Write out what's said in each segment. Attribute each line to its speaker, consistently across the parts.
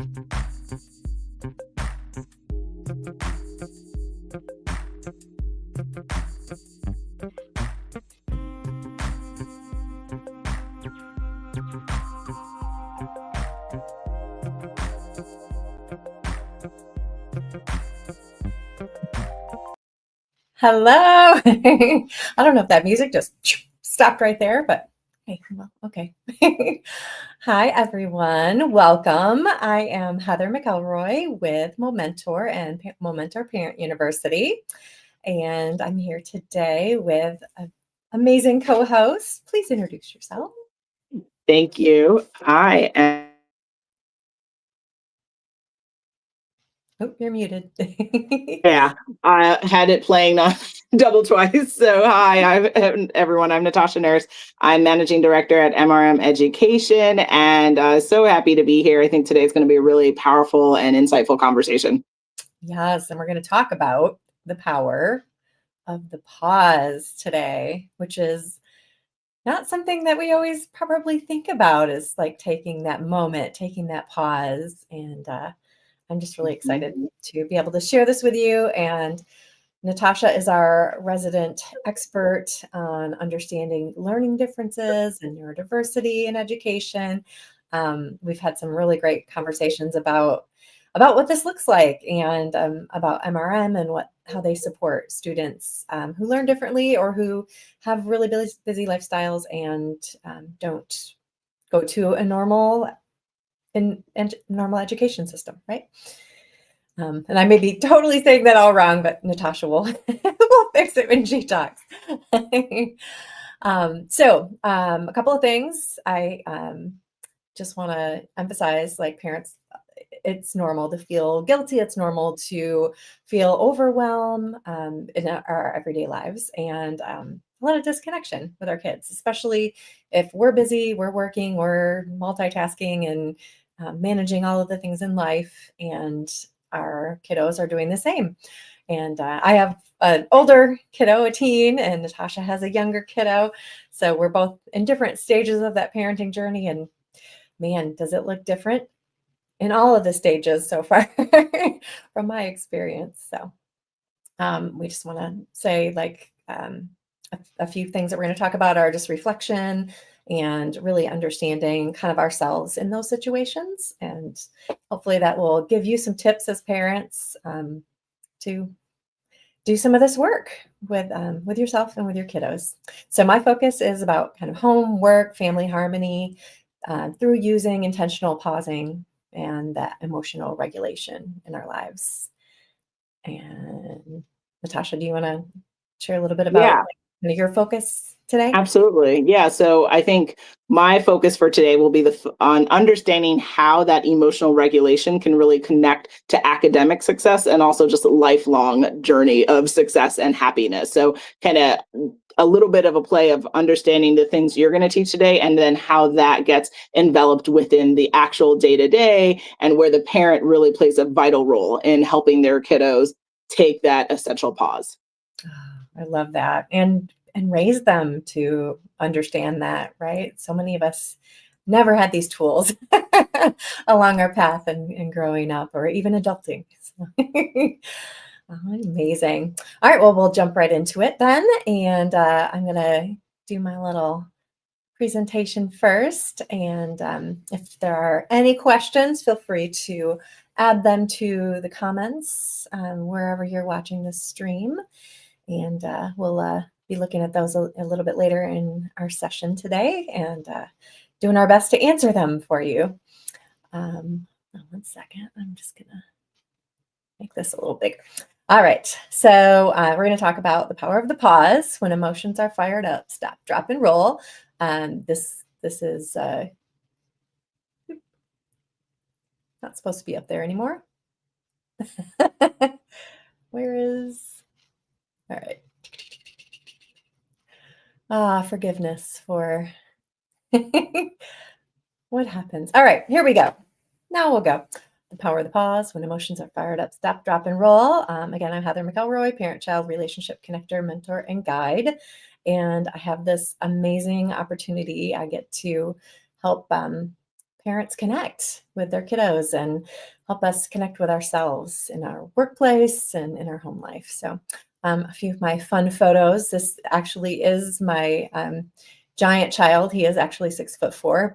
Speaker 1: Hello. I don't know if that music just stopped right there, but hey, well, okay. Hi, everyone. Welcome. I am Heather McElroy with Momentor and Momentor Parent University, and I'm here today with an amazing co-host. Please introduce yourself.
Speaker 2: Thank you. I am.
Speaker 1: Oh, you're muted.
Speaker 2: Yeah, I had it playing on double twice. So, hi, everyone. I'm Natasha Nurse. I'm managing director at MRM Education, and so happy to be here. I think today is going to be a really powerful and insightful conversation.
Speaker 1: Yes, and we're going to talk about the power of the pause today, which is not something that we always probably think about, is like taking that moment, taking that pause. And I'm just really excited to be able to share this with you. And Natasha is our resident expert on understanding learning differences and neurodiversity in education. We've had some really great conversations about what this looks like, and about MRM and how they support students who learn differently or who have really busy lifestyles and don't go to a normal education system, right? And I may be totally saying that all wrong, but Natasha will will fix it when she talks. A couple of things I just want to emphasize, like parents, it's normal to feel guilty. It's normal to feel overwhelmed in our everyday lives, and a lot of disconnection with our kids, especially if we're busy, we're working, we're multitasking and managing all of the things in life, and our kiddos are doing the same. And I have an older kiddo, a teen, and Natasha has a younger kiddo. So we're both in different stages of that parenting journey. And man, does it look different in all of the stages so far from my experience. So we just want to say, like, a few things that we're going to talk about are just reflection and really understanding kind of ourselves in those situations. And hopefully that will give you some tips as parents to do some of this work with yourself and with your kiddos. So my focus is about kind of home, work, family harmony through using intentional pausing and that emotional regulation in our lives. And Natasha, do you want to share a little bit about
Speaker 2: Yeah.
Speaker 1: your focus today?
Speaker 2: Absolutely. Yeah. So I think my focus for today will be on understanding how that emotional regulation can really connect to academic success and also just a lifelong journey of success and happiness. So kind of a little bit of a play of understanding the things you're going to teach today and then how that gets enveloped within the actual day to day, and where the parent really plays a vital role in helping their kiddos take that essential pause.
Speaker 1: I love that. And raise them to understand that, right? So many of us never had these tools along our path and growing up or even adulting. So, amazing. All right, well, we'll jump right into it then. And I'm going to do my little presentation first. And if there are any questions, feel free to add them to the comments wherever you're watching this stream. And we'll be looking at those a little bit later in our session today, and doing our best to answer them for you. 1 second. I'm just going to make this a little bigger. All right. So we're going to talk about the power of the pause when emotions are fired up. Stop, drop, and roll. This is not supposed to be up there anymore. Where is... All right. Forgiveness for what happens. All right, here we go. Now we'll go. The power of the pause when emotions are fired up. Stop, drop, and roll. Again, I'm Heather McElroy, parent-child relationship connector, mentor, and guide. And I have this amazing opportunity. I get to help parents connect with their kiddos and help us connect with ourselves in our workplace and in our home life. So a few of my fun photos. This actually is my giant child. He is actually 6'4".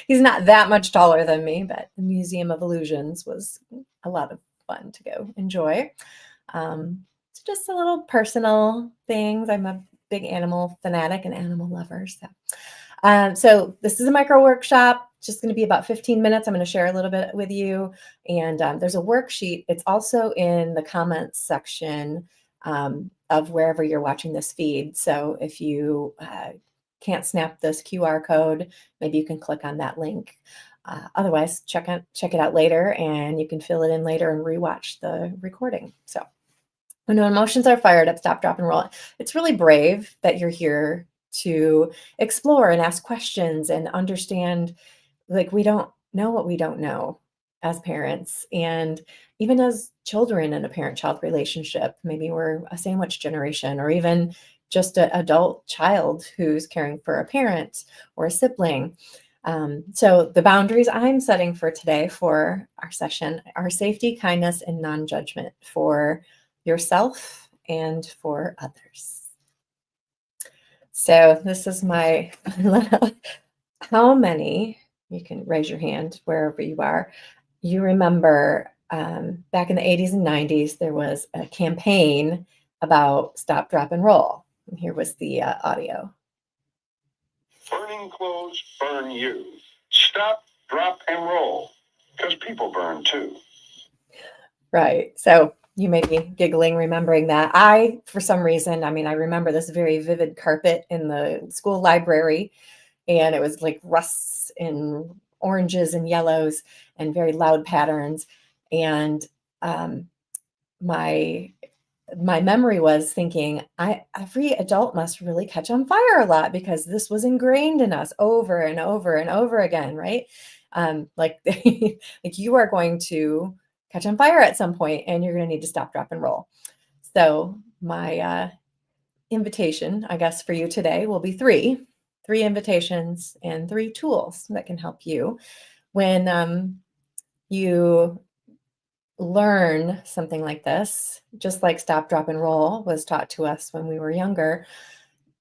Speaker 1: He's not that much taller than me, but the Museum of Illusions was a lot of fun to go enjoy. It's just a little personal things. I'm a big animal fanatic and animal lover. So this is a micro workshop, just going to be about 15 minutes. I'm going to share a little bit with you. And there's a worksheet. It's also in the comments section of wherever you're watching this feed. So if you can't snap this QR code, maybe you can click on that link. Otherwise, check it out later, and you can fill it in later and rewatch the recording. So when emotions are fired up, stop, drop, and roll. It's really brave that you're here to explore and ask questions and understand. Like, we don't know what we don't know as parents, and even as children in a parent-child relationship. Maybe we're a sandwich generation, or even just an adult child who's caring for a parent or a sibling. So the boundaries I'm setting for today for our session are safety, kindness, and non-judgment for yourself and for others. So this is my how many, you can raise your hand wherever you are, you remember back in the 80s and 90s, there was a campaign about stop, drop, and roll. And here was the audio.
Speaker 3: Burning clothes burn you. Stop, drop, and roll, because people burn too.
Speaker 1: Right. So you may be giggling, remembering that. For some reason, I remember this very vivid carpet in the school library, and it was like rusts and oranges and yellows and very loud patterns. And my memory was thinking, every adult must really catch on fire a lot, because this was ingrained in us over and over and over again, right? Like like you are going to catch on fire at some point, and you're going to need to stop, drop, and roll. So my invitation, I guess, for you today will be three invitations and three tools that can help you when you learn something like this, just like stop, drop, and roll was taught to us when we were younger.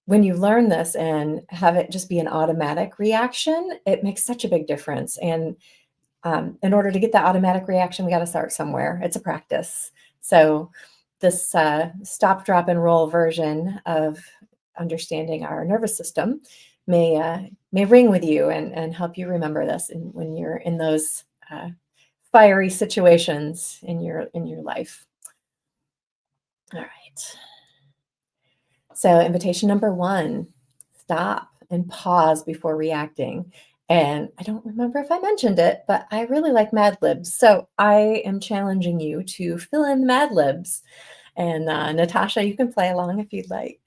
Speaker 1: When you learn this and have it just be an automatic reaction, it makes such a big difference. And in order to get that automatic reaction, we got to start somewhere. It's a practice. So this stop, drop, and roll version of understanding our nervous system may ring with you and help you remember this when you're in those fiery situations in your life. All right. So invitation number one, stop and pause before reacting. And I don't remember if I mentioned it, but I really like Mad Libs. So I am challenging you to fill in the Mad Libs. And Natasha, you can play along if you'd like.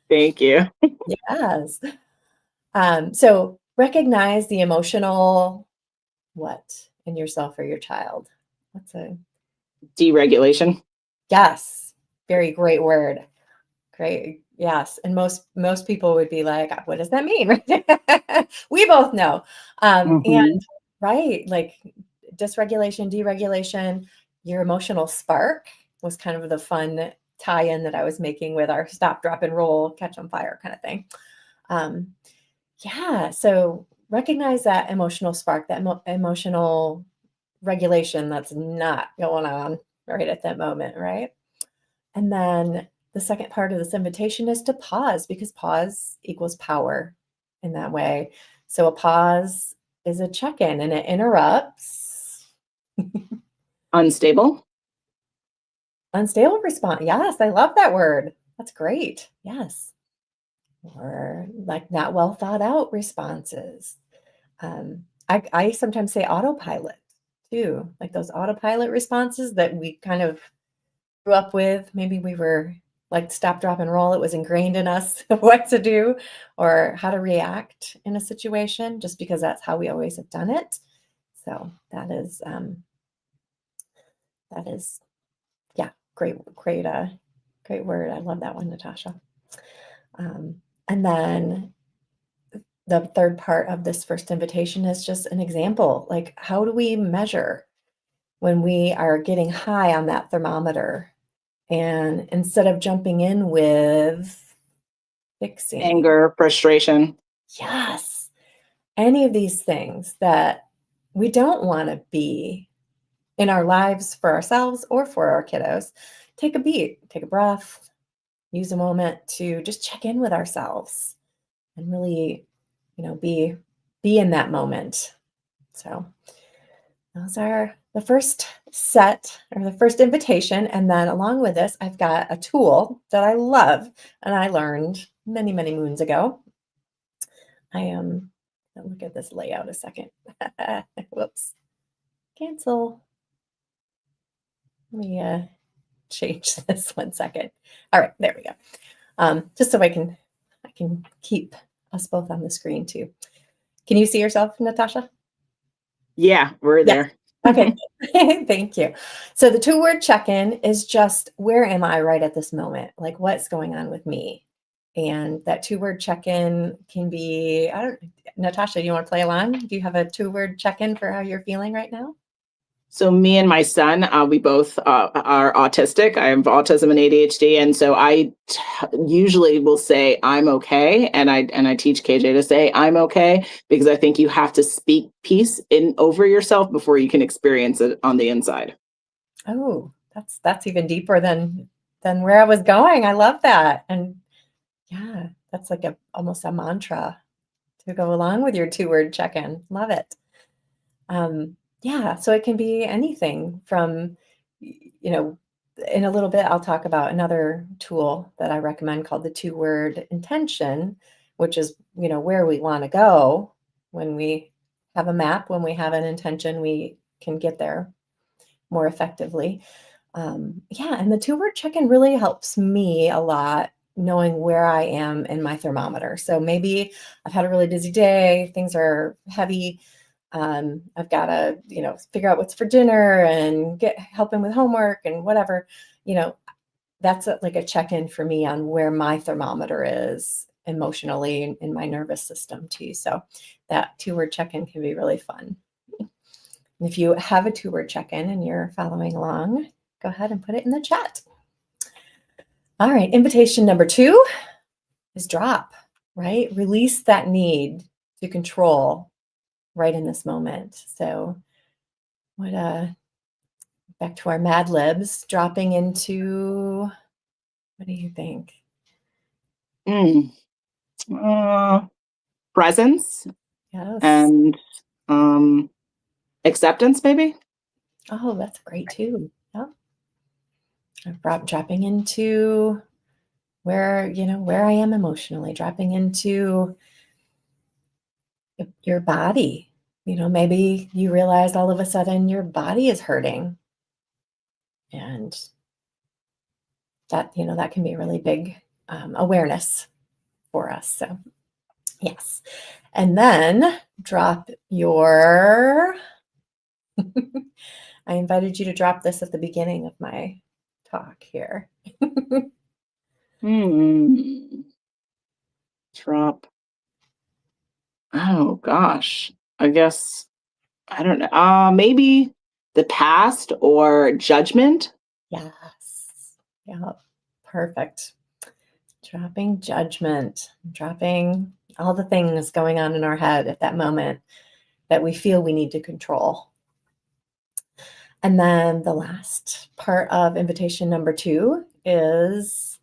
Speaker 2: Thank you.
Speaker 1: Yes. So recognize the emotional what in yourself or your child. What's a
Speaker 2: Deregulation.
Speaker 1: yes, very great word. Great. Yes. And most people would be like, what does that mean? We both know. And right, like dysregulation, deregulation, your emotional spark was kind of the fun tie-in that I was making with our stop, drop, and roll, catch on fire kind of thing. Yeah. So recognize that emotional spark, that emotional regulation that's not going on right at that moment, right? And then the second part of this invitation is to pause, because pause equals power in that way. So a pause is a check-in, and it interrupts
Speaker 2: Unstable.
Speaker 1: unstable response. Yes, I love that word. That's great. Yes. Or like not well thought out responses. I sometimes say autopilot too, like those autopilot responses that we kind of grew up with. Maybe we were like stop, drop, and roll. It was ingrained in us what to do or how to react in a situation, just because that's how we always have done it. So that is yeah, great word. I love that one, Natasha. And then the third part of this first invitation is just an example. Like, how do we measure when we are getting high on that thermometer? And instead of jumping in with fixing,
Speaker 2: Anger, frustration.
Speaker 1: yes, any of these things that we don't want to be in our lives for ourselves or for our kiddos, take a beat, take a breath, use a moment to just check in with ourselves and really, be in that moment. So those are the first set or the first invitation. And then along with this, I've got a tool that I love and I learned many, many moons ago. Look at this layout a second. Whoops. Cancel. Let me change this 1 second. All right, there we go. Just so I can keep us both on the screen too. Can you see yourself, Natasha?
Speaker 2: Yeah, we're
Speaker 1: Yeah.
Speaker 2: there.
Speaker 1: Okay. Thank you. So the 2-word check-in is just, where am I right at this moment? Like, what's going on with me? And that 2-word check-in can be, Natasha, do you want to play along? Do you have a 2-word check-in for how you're feeling right now?
Speaker 2: So me and my son, we both are autistic. I have autism and ADHD, and so I usually will say I'm okay, and I teach KJ to say I'm okay, because I think you have to speak peace in over yourself before you can experience it on the inside.
Speaker 1: Oh, that's even deeper than where I was going. I love that. And yeah, that's like almost a mantra to go along with your 2-word check-in. Love it. Yeah, so it can be anything from, in a little bit, I'll talk about another tool that I recommend called the 2-word intention, which is, where we want to go. When we have a map, when we have an intention, we can get there more effectively. Yeah, and the 2-word check-in really helps me a lot, knowing where I am in my thermometer. So maybe I've had a really busy day, things are heavy. I've got to, figure out what's for dinner and help him with homework and whatever, that's like a check-in for me on where my thermometer is emotionally in my nervous system too. So that 2-word check-in can be really fun. And if you have a 2-word check-in and you're following along, go ahead and put it in the chat. All right, invitation number 2 is drop, right? Release that need to control right in this moment. So back to our Mad Libs, dropping into, what do you think?
Speaker 2: Mm. Presence
Speaker 1: Yes.
Speaker 2: and acceptance, maybe.
Speaker 1: Oh, that's great too. Yeah. Dropping into where I am emotionally, dropping into your body. Maybe you realize all of a sudden your body is hurting, and that can be a really big awareness for us. So yes. And then drop your I invited you to drop this at the beginning of my talk here.
Speaker 2: Drop. Oh gosh. I guess I don't know. Maybe the past or judgment.
Speaker 1: Yes. Yeah. Perfect. Dropping judgment, dropping all the things going on in our head at that moment that we feel we need to control. And then the last part of invitation number 2 is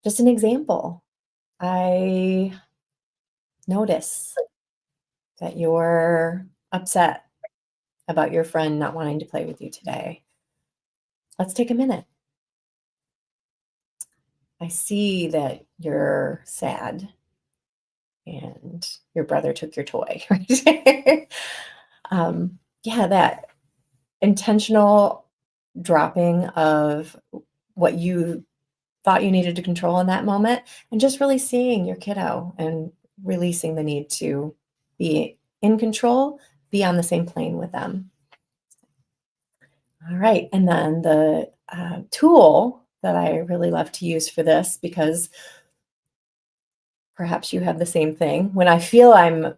Speaker 1: just an example. I notice that you're upset about your friend not wanting to play with you today. Let's take a minute. I see that you're sad and your brother took your toy, right? Yeah, that intentional dropping of what you thought you needed to control in that moment, and just really seeing your kiddo and releasing the need to be in control, be on the same plane with them. All right. And then the tool that I really love to use for this, because perhaps you have the same thing. When I feel I'm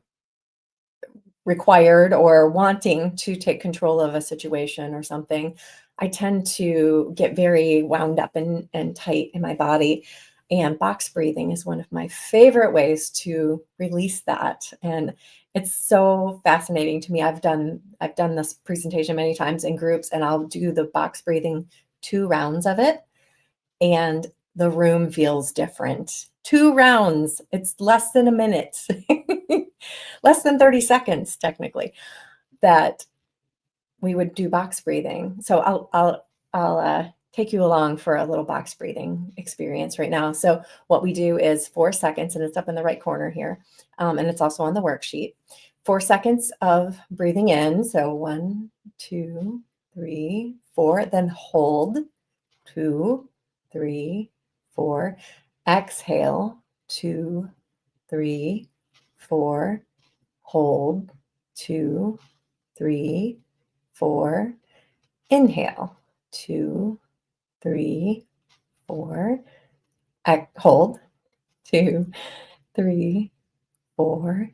Speaker 1: required or wanting to take control of a situation or something, I tend to get very wound up and tight in my body. And box breathing is one of my favorite ways to release that. And it's so fascinating to me. I've done this presentation many times in groups, and I'll do the box breathing 2 rounds of it, and the room feels different. 2 rounds, it's less than a minute, less than 30 seconds, technically, that we would do box breathing. So I'll take you along for a little box breathing experience right now. So what we do is 4 seconds, and it's up in the right corner here, and it's also on the worksheet. 4 seconds of breathing in. So 1, 2, 3, 4. Then hold. 2, 3, 4. Exhale. 2, 3, 4. Hold. 2, 3, 4. Inhale. 2, 3, 4. Hold. 2, 3, 4.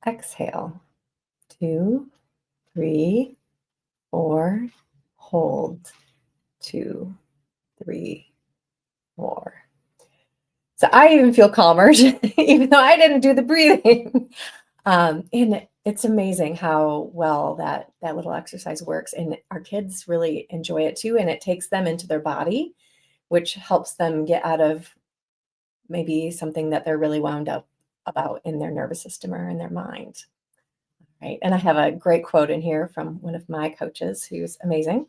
Speaker 1: Exhale. 2, 3, 4. Hold. 2, 3, 4. So I even feel calmer, even though I didn't do the breathing. And it's amazing how well that little exercise works. And our kids really enjoy it too. And it takes them into their body, which helps them get out of maybe something that they're really wound up about in their nervous system or in their mind. Right. And I have a great quote in here from one of my coaches who's amazing.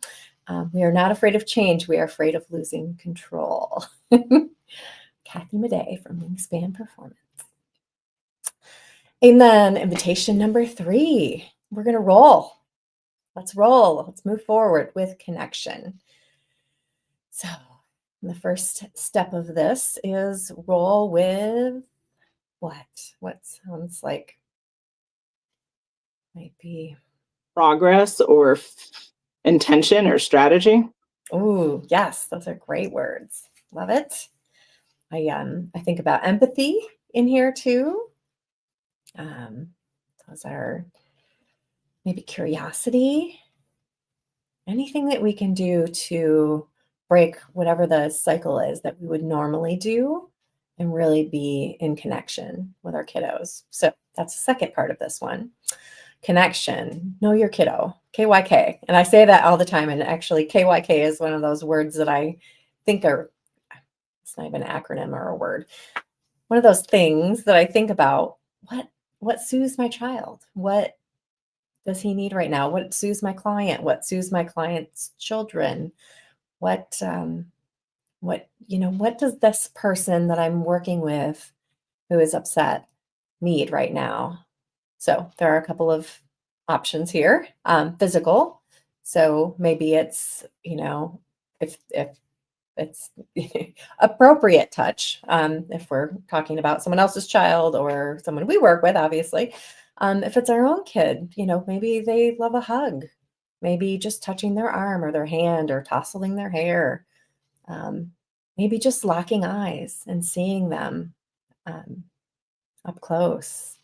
Speaker 1: We are not afraid of change. We are afraid of losing control. Kathy Madej from Wingspan Performance. And then invitation number 3, we're going to roll. Let's roll. Let's move forward with connection. So the first step of this is roll with what? What sounds like might be
Speaker 2: Progress or intention or strategy.
Speaker 1: Oh, yes, those are great words. Love it. I think about empathy in here too. Those are maybe curiosity. Anything that we can do to break whatever the cycle is that we would normally do and really be in connection with our kiddos. So that's the second part of this one. Connection, know your kiddo, KYK. And I say that all the time. And actually, KYK is one of those words that I think it's not even an acronym or a word. One of those things that I think about, what soothes my child? What does he need right now? What soothes my client? What soothes my client's children? What does this person that I'm working with who is upset need right now? So there are a couple of options here. Physical. So maybe it's, if it's appropriate touch, if we're talking about someone else's child or someone we work with, obviously. If it's our own kid, maybe they love a hug, maybe just touching their arm or their hand or tousling their hair, maybe just locking eyes and seeing them up close.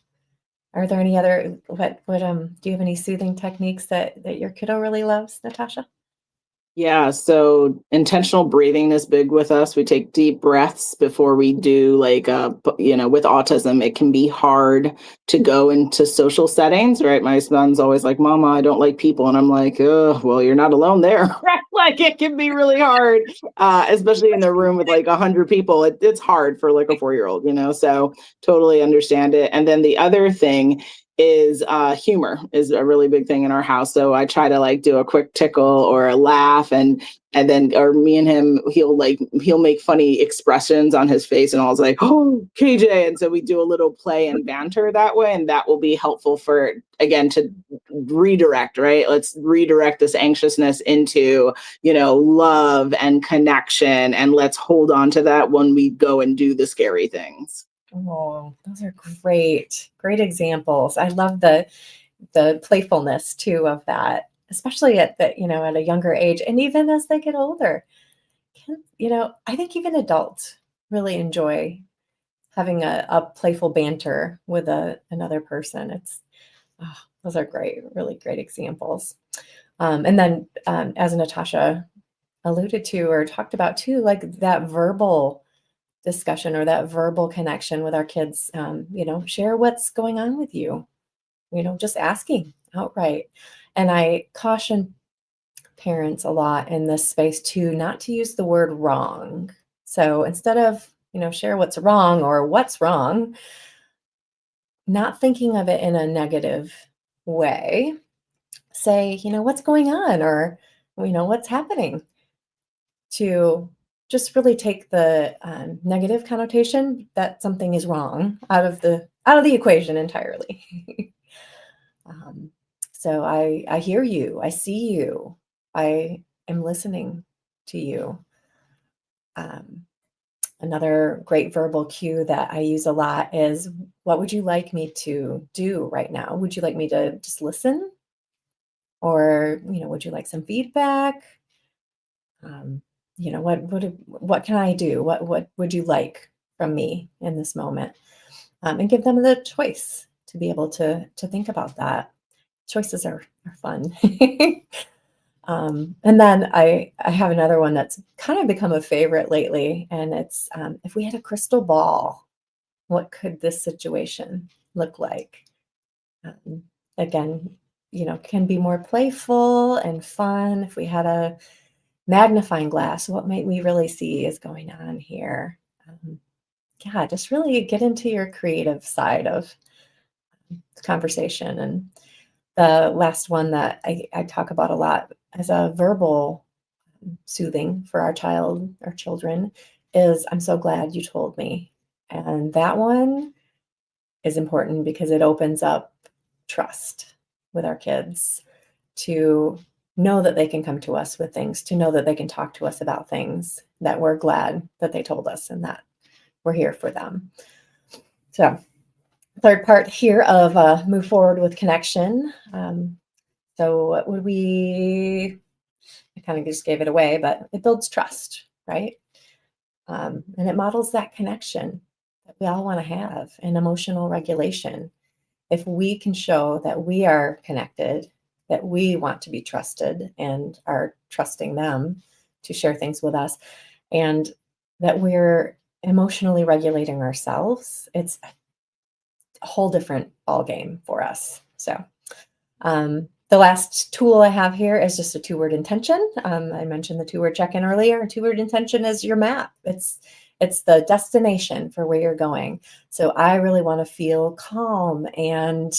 Speaker 1: Are there any other, do you have any soothing techniques that your kiddo really loves, Natasha?
Speaker 2: Yeah, so intentional breathing is big with us. We take deep breaths before we do with autism, it can be hard to go into social settings, right? My son's always like, Mama, I don't like people. And I'm like, oh, well, you're not alone there. Right? Like it can be really hard, especially in the room with like 100 people. It's hard for like a 4-year-old, so totally understand it. And then the other thing is humor is a really big thing in our house. So I try to like do a quick tickle or a laugh and then or me and him, he'll make funny expressions on his face and I was like, oh, KJ. And so we do a little play and banter that way. And that will be helpful for, again, to redirect, right? Let's redirect this anxiousness into, love and connection. And let's hold on to that when we go and do the scary things.
Speaker 1: Oh, those are great examples. I love the playfulness too of that, especially at a younger age, and even as they get older. I think even adults really enjoy having a playful banter with another person. Those are great, really great examples. And then as Natasha alluded to or talked about too, like that verbal discussion or that verbal connection with our kids, share what's going on with you, just asking outright. And I caution parents a lot in this space too, not to use the word wrong. So instead of, share what's wrong or what's wrong, not thinking of it in a negative way, say, what's going on, or, what's happening, to just really take the negative connotation that something is wrong out of the equation entirely. So I hear you, I see you, I am listening to you. Another great verbal cue that I use a lot is, what would you like me to do right now? Would you like me to just listen? Or, would you like some feedback? What can I do? What would you like from me in this moment? And give them the choice to be able to think about that. Choices are fun. And then I have another one that's kind of become a favorite lately, and it's, if we had a crystal ball, what could this situation look like? Again, can be more playful and fun. If we had a magnifying glass, what might we really see is going on here? Just really get into your creative side of the conversation. And the last one that I talk about a lot as a verbal soothing for our children is, I'm so glad you told me. And that one is important because it opens up trust with our kids, to know that they can come to us with things, to know that they can talk to us about things, that we're glad that they told us and that we're here for them. So third part here of move forward with connection. So what would I kind of just gave it away, but it builds trust, right? And it models that connection that we all want to have, and emotional regulation. If we can show that we are connected, that we want to be trusted and are trusting them to share things with us, and that we're emotionally regulating ourselves, it's a whole different ballgame for us. So the last tool I have here is just a 2-word intention. I mentioned the 2-word check-in earlier. 2-word intention is your map. It's the destination for where you're going. So I really want to feel calm and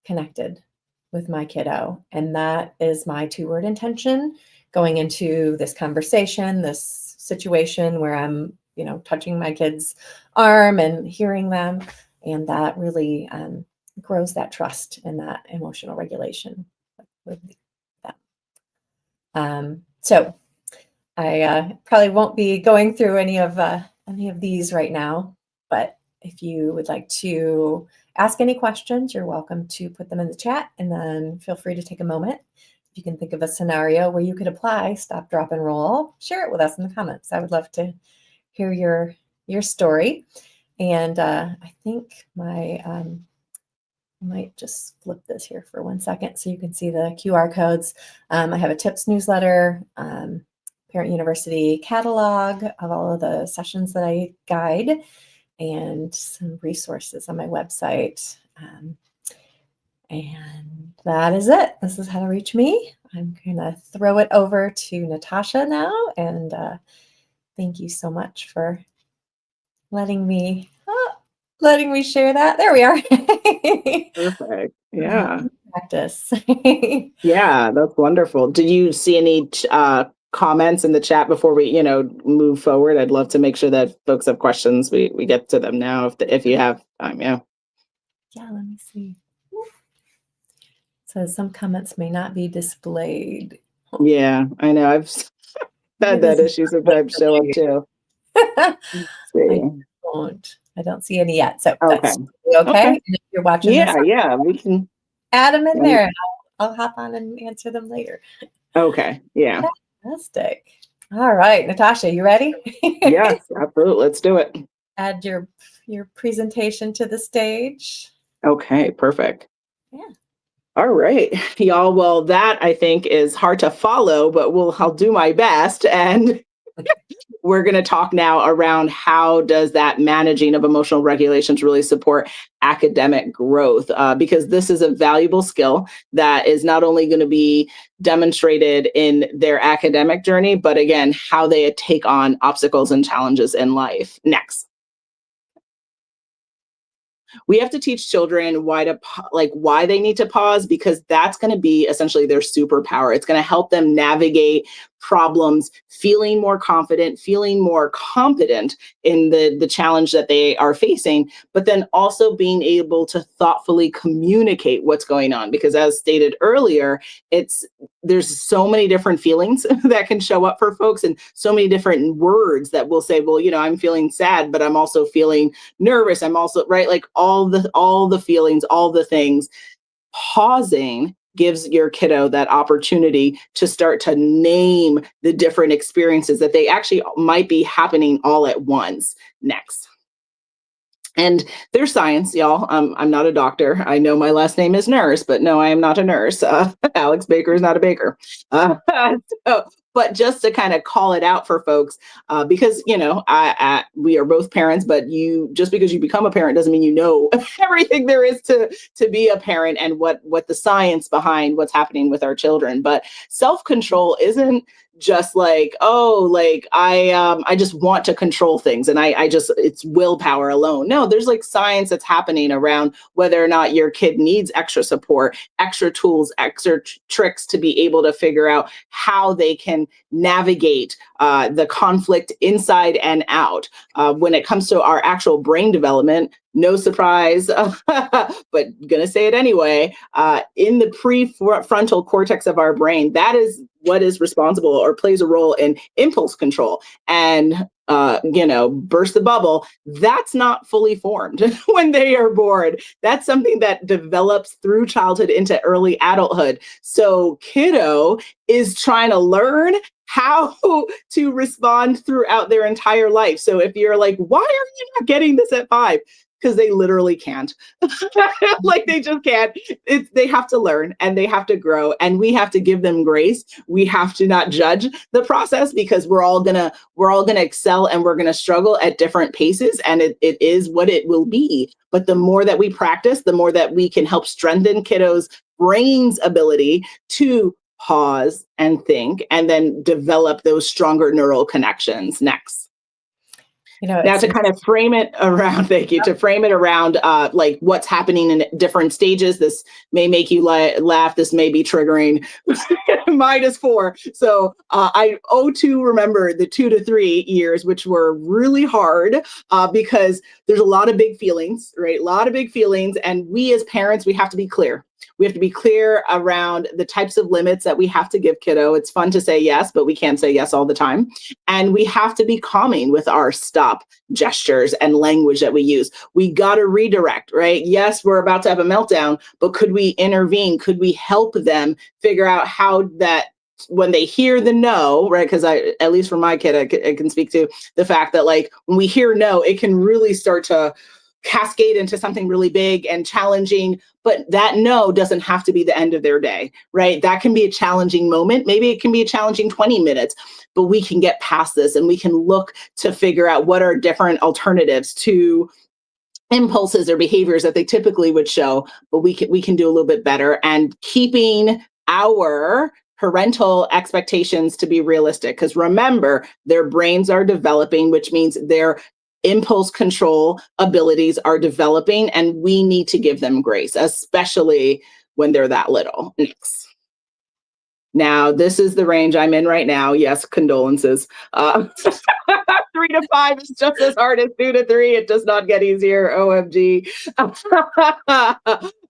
Speaker 1: connected with my kiddo. And that is my 2-word intention going into this conversation, this situation where I'm, touching my kid's arm and hearing them. And that really grows that trust and that emotional regulation with them. So I probably won't be going through any of these right now, but if you would like to ask any questions, you're welcome to put them in the chat, and then feel free to take a moment. If you can think of a scenario where you could apply stop, drop, and roll, share it with us in the comments. I would love to hear your story. And I think I might just flip this here for 1 second so you can see the QR codes. I have a tips newsletter, Parent University catalog of all of the sessions that I guide, and some resources on my website. And that is it. This is how to reach me. I'm going to throw it over to Natasha now. And thank you so much for letting me share that. There we are.
Speaker 2: Perfect. Yeah.
Speaker 1: Practice.
Speaker 2: Yeah, that's wonderful. Did you see any comments in the chat before we, move forward? I'd love to make sure that folks have questions. We get to them now if you have time. Yeah.
Speaker 1: Yeah, let me see. So some comments may not be displayed.
Speaker 2: Yeah, I know. I've had that issue sometimes show up too.
Speaker 1: I don't see any yet. So
Speaker 2: Okay.
Speaker 1: that's okay. And if you're watching this,
Speaker 2: Yeah, we can
Speaker 1: add them in there, and I'll hop on and answer them later.
Speaker 2: Okay. Yeah.
Speaker 1: Fantastic. All right, Natasha, you ready?
Speaker 2: Yes, absolutely. Let's do it.
Speaker 1: Add your your presentation to the stage.
Speaker 2: Okay, perfect.
Speaker 1: Yeah.
Speaker 2: All right, y'all. Well, that I think is hard to follow, but I'll do my best. And we're going to talk now around how does that managing of emotional regulations really support academic growth, because this is a valuable skill that is not only going to be demonstrated in their academic journey, but again, how they take on obstacles and challenges in life. Next. We have to teach children why they need to pause, because that's going to be essentially their superpower. It's going to help them navigate problems, feeling more confident, feeling more competent in the challenge that they are facing, but then also being able to thoughtfully communicate what's going on. Because as stated earlier, there's so many different feelings that can show up for folks, and so many different words that will say, well, I'm feeling sad, but I'm also feeling nervous. I'm also, right, like all the feelings, all the things. Pausing gives your kiddo that opportunity to start to name the different experiences that they actually might be happening all at once. Next. And there's science, y'all. I'm not a doctor. I know my last name is Nurse, but no, I am not a nurse. Alex Baker is not a baker. But just to kind of call it out for folks, because we are both parents, but just because you become a parent doesn't mean you know everything there is to be a parent and what the science behind what's happening with our children. But self-control isn't just like, I just want to control things and it's willpower alone. No, there's like science that's happening around whether or not your kid needs extra support, extra tools, extra tricks to be able to figure out how they can navigate the conflict inside and out. When it comes to our actual brain development, no surprise, but gonna say it anyway, in the prefrontal cortex of our brain, that is what is responsible or plays a role in impulse control. And burst the bubble, that's not fully formed when they are born. That's something that develops through childhood into early adulthood. So kiddo is trying to learn how to respond throughout their entire life. So if you're like, why are you not getting this at 5? Because they literally can't. Like they just can't. They have to learn and they have to grow, and we have to give them grace. We have to not judge the process, because we're all gonna excel and we're gonna struggle at different paces, and it is what it will be. But the more that we practice, the more that we can help strengthen kiddos' brain's ability to pause and think, and then develop those stronger neural connections. Next. Now to kind of frame it around, to frame it around like what's happening in different stages. This may make you laugh. This may be triggering. Mine is 4. So I owe to remember the 2 to 3 years, which were really hard because there's a lot of big feelings, right? A lot of big feelings. And we as parents, we have to be clear. We have to be clear around the types of limits that we have to give kiddo. It's fun to say yes, but we can't say yes all the time. And we have to be calming with our stop gestures and language that we use. We got to redirect, right? Yes, we're about to have a meltdown, but could we intervene? Could we help them figure out how that when they hear the no, right? Because at least for my kid, I can speak to the fact that like when we hear no, it can really start to cascade into something really big and challenging, but that no doesn't have to be the end of their day, right? That can be a challenging moment. Maybe it can be a challenging 20 minutes, but we can get past this and we can look to figure out what are different alternatives to impulses or behaviors that they typically would show, but we can do a little bit better, and keeping our parental expectations to be realistic. Because remember, their brains are developing, which means their impulse control abilities are developing, and we need to give them grace, especially when they're that little. Next. Now, this is the range I'm in right now. Yes, condolences. 3 to 5 is just as hard as 2 to 3. It does not get easier. OMG.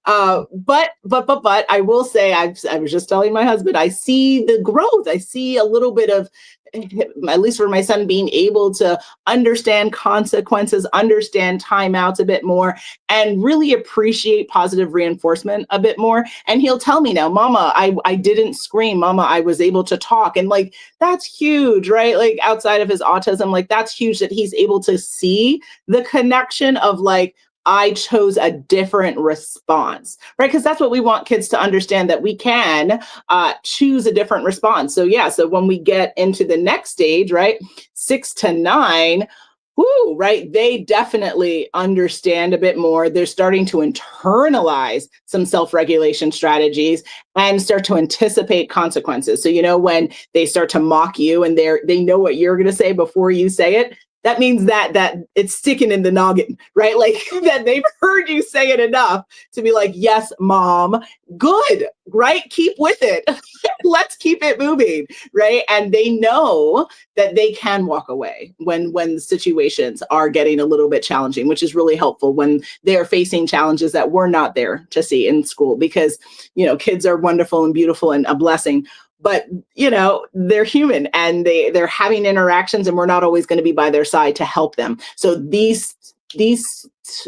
Speaker 2: But I will say, I was just telling my husband, I see the growth. I see a little bit of, at least for my son, being able to understand consequences, understand timeouts a bit more, and really appreciate positive reinforcement a bit more. And he'll tell me now, Mama, I didn't scream. Mama, I was able to talk. And like, that's huge, right? Like outside of his autism, like that's huge that he's able to see the connection of like, I chose a different response, right? Because that's what we want kids to understand, that we can choose a different response. So yeah, so when we get into the next stage, right, 6 to 9, whoo, right, they definitely understand a bit more. They're starting to internalize some self-regulation strategies and start to anticipate consequences. So, you know, when they start to mock you and they know what you're going to say before you say it, that means that it's sticking in the noggin, right? Like that they've heard you say it enough to be like, yes, mom, good, right? Keep with it. Let's keep it moving, right? And they know that they can walk away when the situations are getting a little bit challenging, which is really helpful when they're facing challenges that we're not there to see in school, because, you know, kids are wonderful and beautiful and a blessing. But, you know, they're human and they're having interactions, and we're not always going to be by their side to help them. So these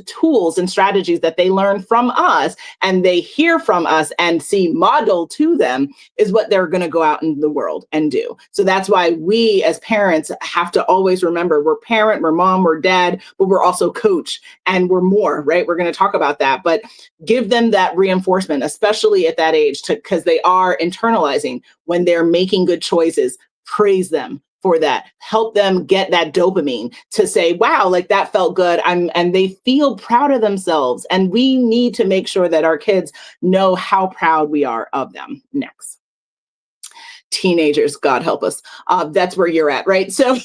Speaker 2: tools and strategies that they learn from us and they hear from us and see modeled to them is what they're going to go out in the world and do. So that's why we as parents have to always remember we're parent, we're mom, we're dad, but we're also coach, and we're more, right? We're going to talk about that, but give them that reinforcement, especially at that age, because they are internalizing when they're making good choices. Praise them for that. Help them get that dopamine to say, wow, like that felt good. And they feel proud of themselves. And we need to make sure that our kids know how proud we are of them. Next. Teenagers, God help us. That's where you're at, right? So,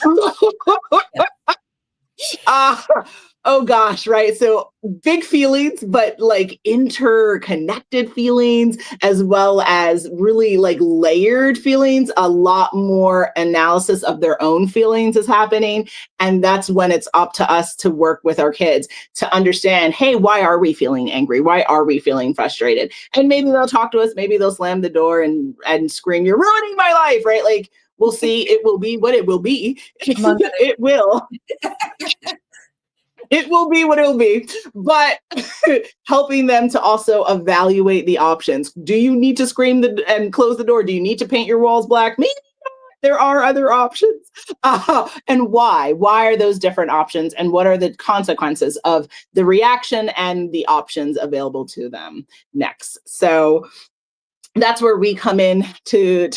Speaker 2: oh gosh, right? So big feelings, but like interconnected feelings, as well as really like layered feelings. A lot more analysis of their own feelings is happening. And that's when it's up to us to work with our kids to understand, hey, why are we feeling angry? Why are we feeling frustrated? And maybe they'll talk to us. Maybe they'll slam the door and scream, you're ruining my life, right? Like, we'll see. It will be what it will be. It will. It will be what it will be, but helping them to also evaluate the options. Do you need to scream and close the door? Do you need to paint your walls black? Maybe not. There are other options. And why? Why are those different options? And what are the consequences of the reaction and the options available to them? Next. So that's where we come in to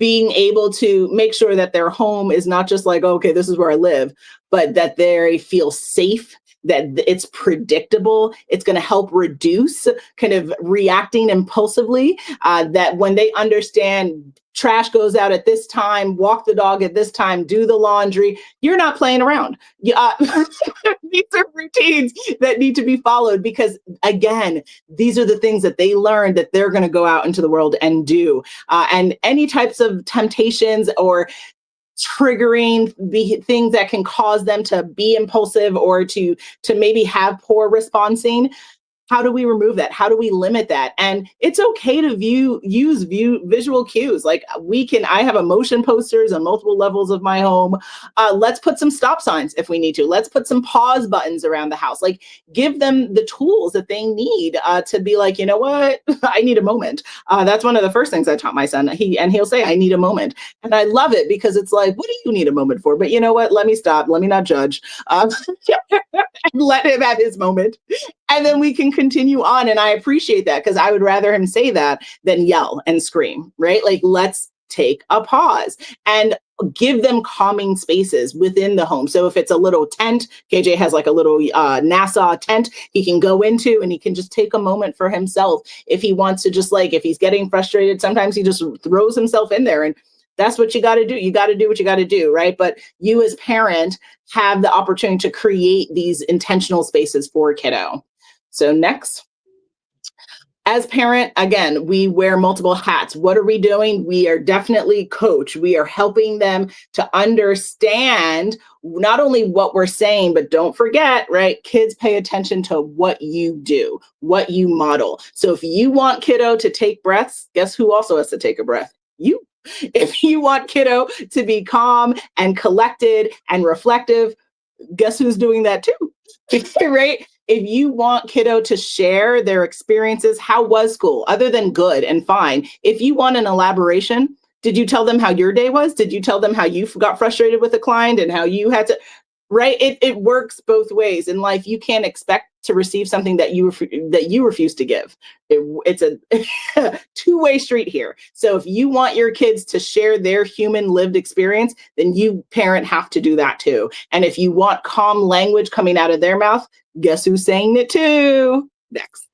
Speaker 2: being able to make sure that their home is not just like, okay, this is where I live, but that they feel safe, that it's predictable. It's going to help reduce kind of reacting impulsively, that when they understand trash goes out at this time, walk the dog at this time, do the laundry, you're not playing around. These are routines that need to be followed, because again, these are the things that they learn that they're going to go out into the world and do. And any types of temptations or triggering things that can cause them to be impulsive or to maybe have poor responding. How do we remove that? How do we limit that? And it's okay to use visual cues. Like I have emotion posters on multiple levels of my home. Let's put some stop signs if we need to. Let's put some pause buttons around the house. Like give them the tools that they need to be like, you know what? I need a moment. That's one of the first things I taught my son. He'll say, I need a moment. And I love it because it's like, what do you need a moment for? But you know what? Let me stop. Let me not judge. Let him have his moment. And then we can continue on. And I appreciate that, because I would rather him say that than yell and scream, right? Like, let's take a pause and give them calming spaces within the home. So if it's a little tent, KJ has like a little NASA tent he can go into, and he can just take a moment for himself. If he wants to just like, if he's getting frustrated, sometimes he just throws himself in there, and that's what you got to do. You got to do what you got to do, right? But you as parent have the opportunity to create these intentional spaces for a kiddo. So next. As parent, again, we wear multiple hats. What are we doing? We are definitely coach. We are helping them to understand not only what we're saying, but don't forget, right? Kids pay attention to what you do, what you model. So if you want kiddo to take breaths, guess who also has to take a breath? You. If you want kiddo to be calm and collected and reflective, guess who's doing that too? Right? If you want kiddo to share their experiences, how was school other than good and fine? If you want an elaboration, did you tell them how your day was? Did you tell them how you got frustrated with a client and how you had to, right? It works both ways in life. You can't expect to receive something that you refuse to give. It's a two-way street here. So if you want your kids to share their human lived experience, then you parent have to do that too. And if you want calm language coming out of their mouth, guess who's saying it too? Next.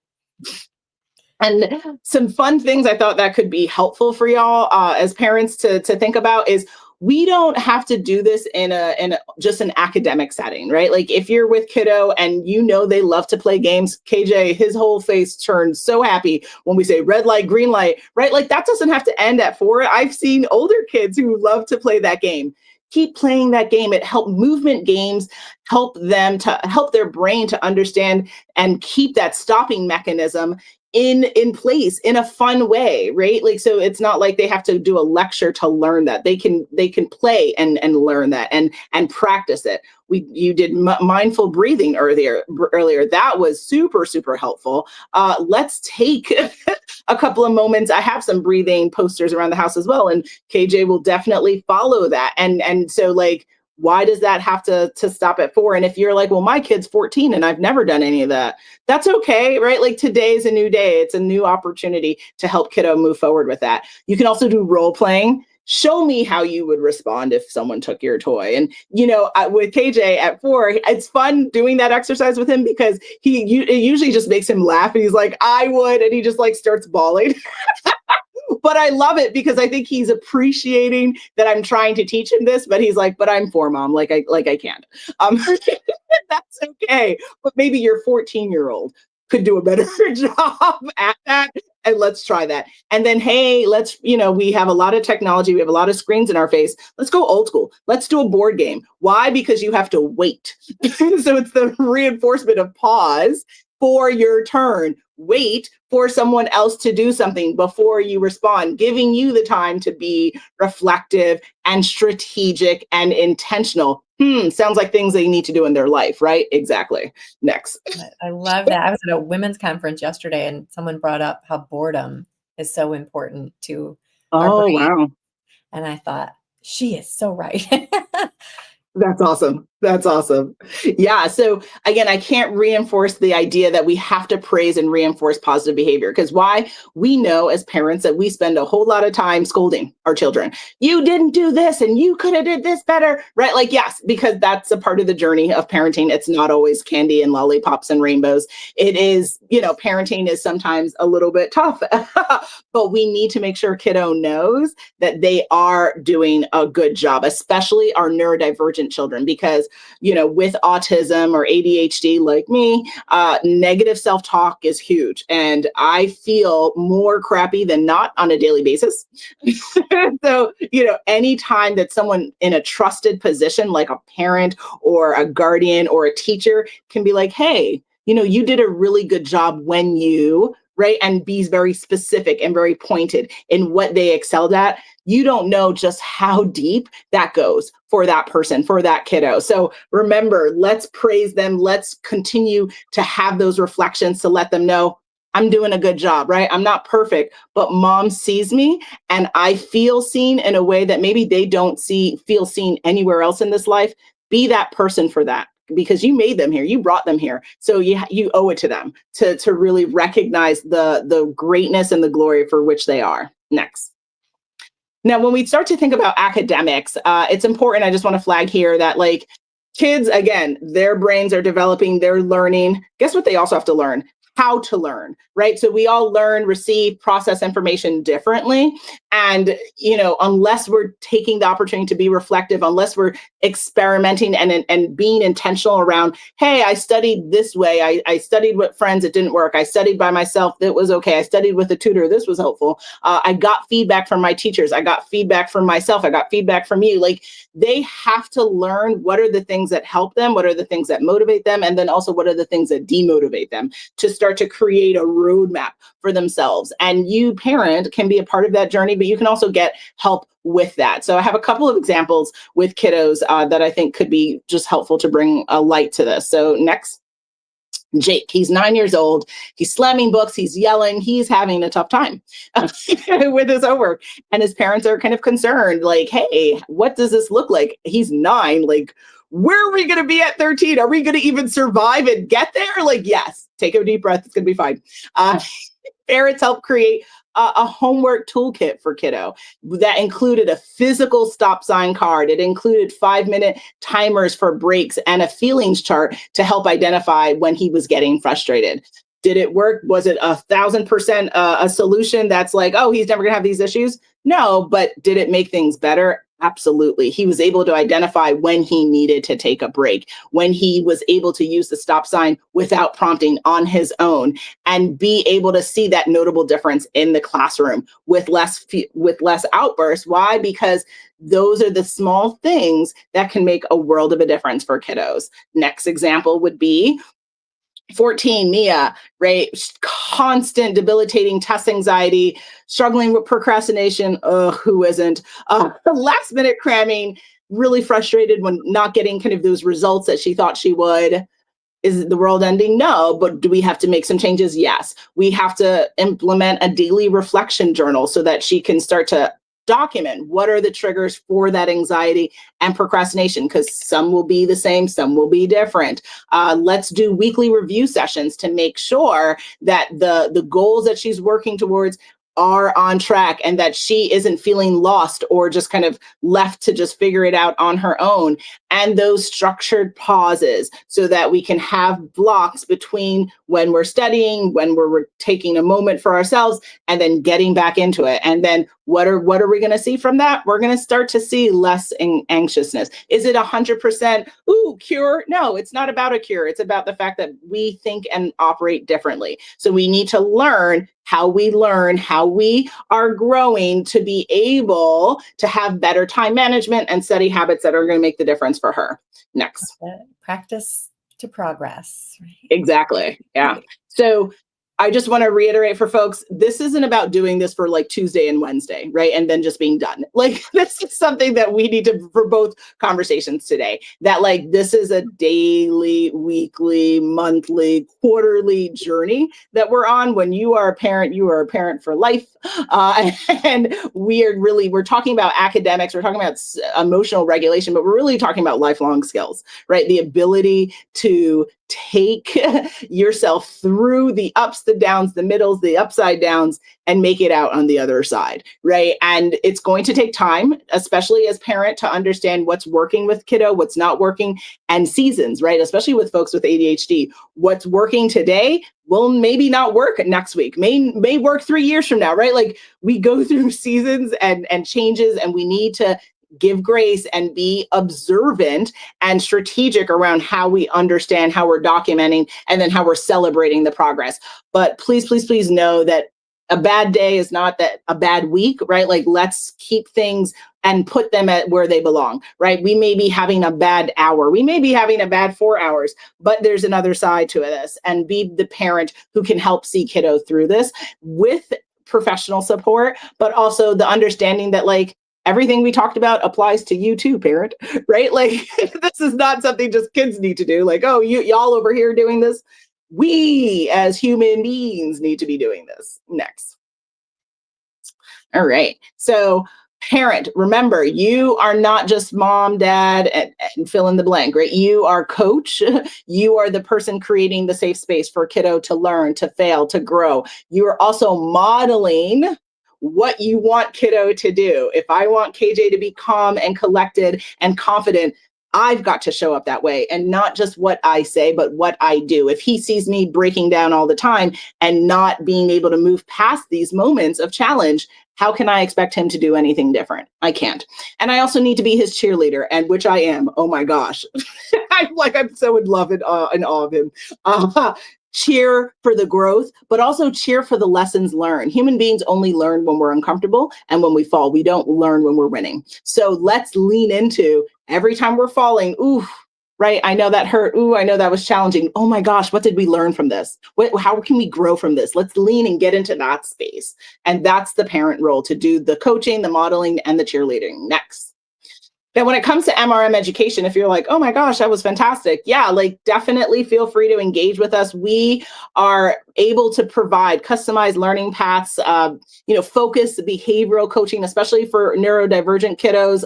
Speaker 2: And some fun things I thought that could be helpful for y'all as parents to think about is we don't have to do this in just an academic setting, right? Like if you're with kiddo and you know they love to play games, KJ, his whole face turns so happy when we say red light, green light, right? Like that doesn't have to end at 4. I've seen older kids who love to play that game. Keep playing that game. It help movement games help them to help their brain to understand and keep that stopping mechanism in place in a fun way, right? Like, so it's not like they have to do a lecture to learn that. They can play and learn that and practice it. You did mindful breathing earlier. That was super, super helpful. Let's take a couple of moments. I have some breathing posters around the house as well, and KJ will definitely follow that. And so like, why does that have to stop at 4? And if you're like, well, my kid's 14 and I've never done any of that, that's okay, right? Like today is a new day. It's a new opportunity to help kiddo move forward with that. You can also do role playing. Show me how you would respond if someone took your toy. And, you know, with KJ at 4, it's fun doing that exercise with him because it usually just makes him laugh. And he's like, I would. And he just like starts bawling. But I love it because I think he's appreciating that I'm trying to teach him this, but he's like, but I'm 4, mom, like I can't. That's okay. But maybe your 14-year-old could do a better job at that. And let's try that. And then, hey, we have a lot of technology. We have a lot of screens in our face. Let's go old school. Let's do a board game. Why? Because you have to wait. So it's the reinforcement of pause for your turn. Wait for someone else to do something before you respond, giving you the time to be reflective and strategic and intentional. Sounds like things they need to do in their life, right? Exactly. Next.
Speaker 1: I love that. I was at a women's conference yesterday and someone brought up how boredom is so important to our brain.
Speaker 2: Wow.
Speaker 1: And I thought, she is so right.
Speaker 2: That's awesome. That's awesome. Yeah. So again, I can't reinforce the idea that we have to praise and reinforce positive behavior because why? We know as parents that we spend a whole lot of time scolding our children. You didn't do this and you could have did this better, right? Like, yes, because that's a part of the journey of parenting. It's not always candy and lollipops and rainbows. It is, parenting is sometimes a little bit tough, but we need to make sure kiddo knows that they are doing a good job, especially our neurodivergent children, because with autism or ADHD like me, negative self-talk is huge. And I feel more crappy than not on a daily basis. So, anytime that someone in a trusted position, like a parent or a guardian or a teacher can be like, hey, you did a really good job when you, right? And be very specific and very pointed in what they excelled at. You don't know just how deep that goes for that person, for that kiddo. So remember, let's praise them. Let's continue to have those reflections to let them know I'm doing a good job, right? I'm not perfect, but mom sees me and I feel seen in a way that maybe they don't feel seen anywhere else in this life. Be that person for that. Because you made them here, you brought them here. So you owe it to them to really recognize the greatness and the glory for which they are. Next. Now, when we start to think about academics, it's important, I just want to flag here that like kids, again, their brains are developing, they're learning. Guess what they also have to learn? how to learn, right? So we all learn, receive, process information differently. And, unless we're taking the opportunity to be reflective, unless we're experimenting and being intentional around, hey, I studied this way. I studied with friends, it didn't work. I studied by myself, it was okay. I studied with a tutor, this was helpful. I got feedback from my teachers. I got feedback from myself. I got feedback from you. Like, they have to learn what are the things that help them, what are the things that motivate them, and then also what are the things that demotivate them, to start to create a roadmap for themselves. And you, parent, can be a part of that journey, but you can also get help with that. So I have a couple of examples with kiddos that I think could be just helpful to bring a light to this. So next. Jake, he's 9 years old. He's slamming books. He's yelling. He's having a tough time with his homework. And his parents are kind of concerned, like, hey, what does this look like? He's 9. Like, where are we going to be at 13? Are we going to even survive and get there? Like, yes, take a deep breath. It's going to be fine. Parents help create a homework toolkit for kiddo that included a physical stop sign card. It included 5-minute timers for breaks and a feelings chart to help identify when he was getting frustrated. Did it work? Was it 1,000% a solution that's like, oh, he's never gonna have these issues? No, but did it make things better? Absolutely. He was able to identify when he needed to take a break, when he was able to use the stop sign without prompting on his own, and be able to see that notable difference in the classroom with less outbursts. Why? Because those are the small things that can make a world of a difference for kiddos. Next example would be 14, Mia, right? Constant debilitating test anxiety, struggling with procrastination. Who isn't? Last minute cramming, really frustrated when not getting kind of those results that she thought she would. Is the world ending? No, but do we have to make some changes? Yes. We have to implement a daily reflection journal so that she can start to document what are the triggers for that anxiety and procrastination, because some will be the same, some will be different. Let's do weekly review sessions to make sure that the goals that she's working towards are on track and that she isn't feeling lost or just kind of left to just figure it out on her own. And those structured pauses so that we can have blocks between when we're studying, when we're taking a moment for ourselves, and then getting back into it. And then what are we going to see from that? We're going to start to see less anxiousness. Is it 100% cure? No, it's not about a cure. It's about the fact that we think and operate differently. So we need to learn how we are growing to be able to have better time management and study habits that are going to make the difference for her. Next.
Speaker 1: Practice to progress. Right?
Speaker 2: Exactly. Yeah. So I just want to reiterate for folks, this isn't about doing this for like Tuesday and Wednesday, right? And then just being done. Like, this is something that we need to, for both conversations today, that like, this is a daily, weekly, monthly, quarterly journey that we're on. When you are a parent, you are a parent for life. And we're talking about academics, we're talking about emotional regulation, but we're really talking about lifelong skills, right? The ability to take yourself through the ups, the downs, the middles, the upside downs, and make it out on the other side, right? And it's going to take time, especially as parent, to understand what's working with kiddo, what's not working, and seasons, right? Especially with folks with ADHD, what's working today will maybe not work next week, may work 3 years from now, right? Like, we go through seasons and changes, and we need to give grace and be observant and strategic around how we understand, how we're documenting, and then how we're celebrating the progress. But please, please, please know that a bad day is not that a bad week, right? Like, let's keep things and put them at where they belong, right? We may be having a bad hour. We may be having a bad 4 hours, but there's another side to this, and be the parent who can help see kiddo through this with professional support, but also the understanding that, like, everything we talked about applies to you too, parent, right? Like, this is not something just kids need to do. Like, oh, y'all over here doing this. We as human beings need to be doing this. Next. All right. So parent, remember, you are not just mom, dad, and fill in the blank, right? You are coach. You are the person creating the safe space for kiddo to learn, to fail, to grow. You are also modeling what you want kiddo to do. If I want KJ to be calm and collected and confident, I've got to show up that way, and not just what I say, but what I do. If he sees me breaking down all the time and not being able to move past these moments of challenge, how can I expect him to do anything different? I can't. And I also need to be his cheerleader, and which I am. Oh my gosh. I'm so in love and in awe of him. Cheer for the growth, but also cheer for the lessons learned. Human beings only learn when we're uncomfortable and when we fall. We don't learn when we're winning. So let's lean into every time we're falling. Ooh, right. I know that hurt. Ooh, I know that was challenging. Oh my gosh, what did we learn from this? How can we grow from this? Let's lean and get into that space. And that's the parent role, to do the coaching, the modeling, and the cheerleading. Next. Now, when it comes to MRM education, if you're like, oh my gosh, that was fantastic. Yeah, like definitely feel free to engage with us. We are able to provide customized learning paths, focused behavioral coaching, especially for neurodivergent kiddos,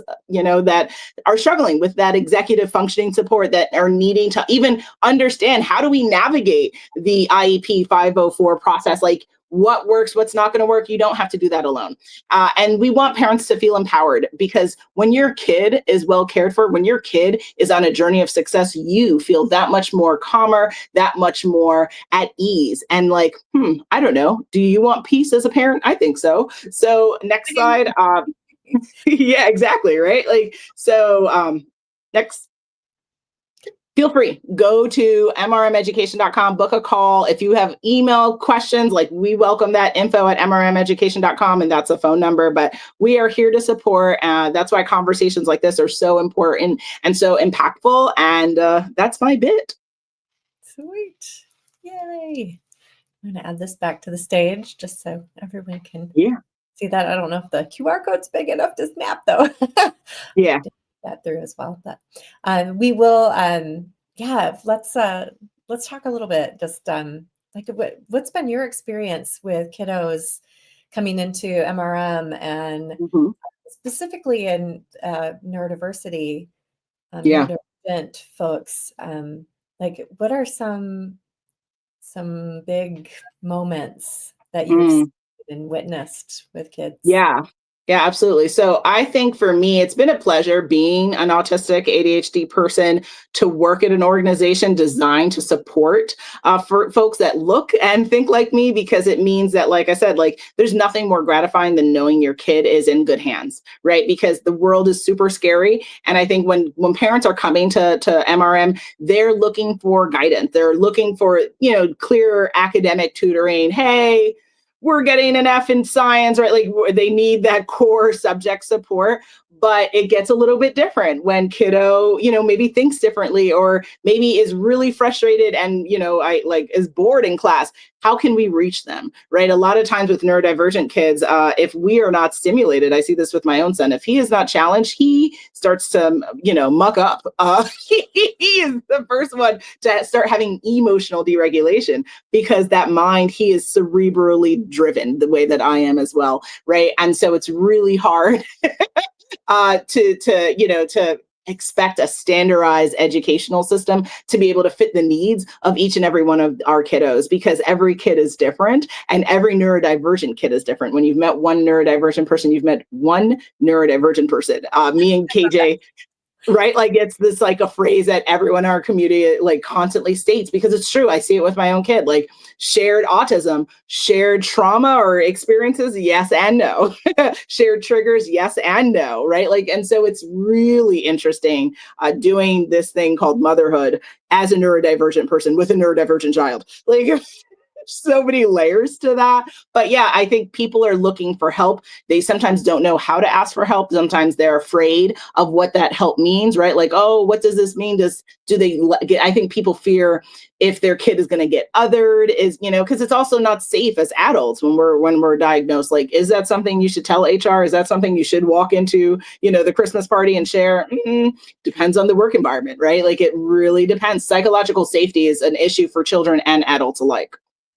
Speaker 2: that are struggling with that executive functioning support, that are needing to even understand, how do we navigate the IEP 504 process? Like, what works, what's not going to work. You don't have to do that alone. And we want parents to feel empowered, because when your kid is well cared for, when your kid is on a journey of success, you feel that much more calmer, that much more at ease. And like, I don't know. Do you want peace as a parent? I think so. So next slide. Yeah, exactly. Right. Like, so next. Feel free, go to mrmeducation.com, book a call. If you have email questions, like, we welcome that, info@mrmeducation.com, and that's a phone number, but we are here to support. That's why conversations like this are so important and so impactful. And that's my bit.
Speaker 1: Sweet. Yay. I'm going to add this back to the stage just so everyone can see that. I don't know if the QR code's big enough to snap, though.
Speaker 2: Yeah.
Speaker 1: That through as well. But we will, let's talk a little bit, just like what's been your experience with kiddos coming into MRM, and specifically in neurodiversity, neurodivergent folks. Like, what are some big moments that you've seen and witnessed with kids?
Speaker 2: Yeah, absolutely. So I think for me, it's been a pleasure being an autistic ADHD person to work at an organization designed to support for folks that look and think like me, because it means that, like I said, like, there's nothing more gratifying than knowing your kid is in good hands, right? Because the world is super scary. And I think when parents are coming to MRM, they're looking for guidance. They're looking for, clear academic tutoring. Hey, we're getting an F in science, right? Like, they need that core subject support. But it gets a little bit different when kiddo, maybe thinks differently, or maybe is really frustrated and, is bored in class. How can we reach them, right? A lot of times with neurodivergent kids, if we are not stimulated, I see this with my own son, if he is not challenged, he starts to, muck up. He is the first one to start having emotional deregulation, because that mind, he is cerebrally driven the way that I am as well, right? And so it's really hard to expect a standardized educational system to be able to fit the needs of each and every one of our kiddos, because every kid is different and every neurodivergent kid is different. When you've met one neurodivergent person, you've met one neurodivergent person. Me and KJ, right? Like, it's this, like, a phrase that everyone in our community like constantly states, because it's true. I see it with my own kid, like, shared autism, shared trauma or experiences. Yes and no. Shared triggers. Yes and no. Right. Like, and so it's really interesting doing this thing called motherhood as a neurodivergent person with a neurodivergent child. Like, so many layers to that. But yeah, I think people are looking for help. They sometimes don't know how to ask for help. Sometimes they're afraid of what that help means, right? Like, oh, what does this mean? I think people fear if their kid is going to get othered, because it's also not safe as adults when we're diagnosed. Like, is that something you should tell HR? Is that something you should walk into, the Christmas party and share? Depends on the work environment, right? Like, it really depends. Psychological safety is an issue for children and adults alike.